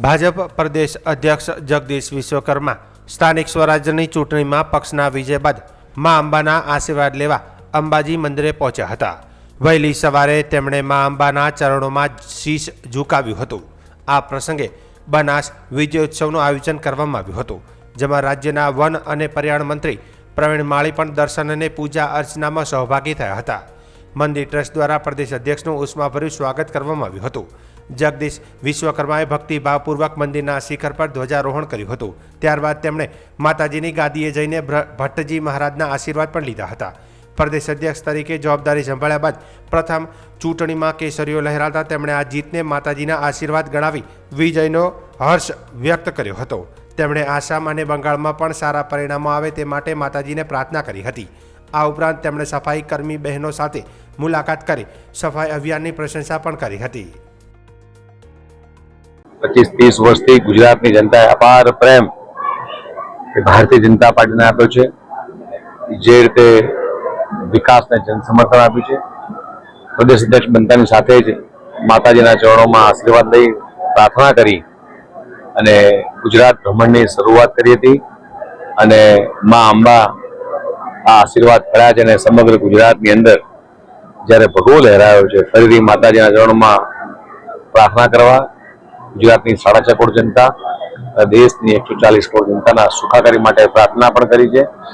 ભાજપ પ્રદેશ અધ્યક્ષ જગદીશ વિશ્વકર્મા સ્થાનિક સ્વરાજ્યની ચૂંટણીમાં પક્ષના વિજય બાદ મા અંબાના આશીર્વાદ લેવા અંબાજી મંદિરે પહોંચ્યા હતા। વહેલી સવારે તેમણે મા અંબાના ચરણોમાં શીશ ઝુકાવ્યું હતું। આ પ્રસંગે બનાસ વિજયોત્સવનું આયોજન કરવામાં આવ્યું હતું, જેમાં રાજ્યના વન અને પર્યાવરણ મંત્રી પ્રવીણ માળી પણ દર્શન અને પૂજા અર્ચનામાં સહભાગી થયા હતા। મંદિર ટ્રસ્ટ દ્વારા પ્રદેશ અધ્યક્ષનું ઉષ્માભર્યું સ્વાગત કરવામાં આવ્યું હતું। જગદીશ વિશ્વકર્માએ ભક્તિભાવપૂર્વક મંદિરના શિખર પર ધ્વજારોહણ કર્યું હતું। ત્યારબાદ તેમણે માતાજીની ગાદીએ જઈને ભટ્ટજી મહારાજના આશીર્વાદ પણ લીધા હતા। પ્રદેશ અધ્યક્ષ તરીકે જવાબદારી સંભાળ્યા બાદ પ્રથમ ચૂંટણીમાં કેસરીઓ લહેરાતા તેમણે આ જીતને માતાજીના આશીર્વાદ ગણાવી વિજયનો હર્ષ વ્યક્ત કર્યો હતો। તેમણે આસામ અને બંગાળમાં પણ સારા પરિણામો આવે તે માટે માતાજીને પ્રાર્થના કરી હતી। આ ઉપરાંત તેમણે સફાઈ કર્મી બહેનો સાથે મુલાકાત કરી સફાઈ અભિયાનની પ્રશંસા પણ કરી હતી। 25-30 વર્ષથી ગુજરાતની જનતાએ અપાર પ્રેમ ભારતીય જનતા પાર્ટીને આપ્યો છે। જે રીતે વિકાસને જનસમર્થન આપ્યું છે, પ્રદેશ અધ્યક્ષ બનતાની સાથે જ માતાજીના ચરણોમાં આશીર્વાદ લઈ પ્રાર્થના કરી અને ગુજરાત ભ્રમણની શરૂઆત કરી હતી અને મા અંબા આ આશીર્વાદ કર્યા છે અને સમગ્ર ગુજરાતની અંદર જ્યારે ભગવો લહેરાયો છે, ફરીથી માતાજીના ચરણોમાં પ્રાર્થના કરવા ગુજરાતની 6.5 કરોડ જનતા, દેશની 140 કરોડ જનતાના સુખાકારી માટે પ્રાર્થના પણ કરી છે।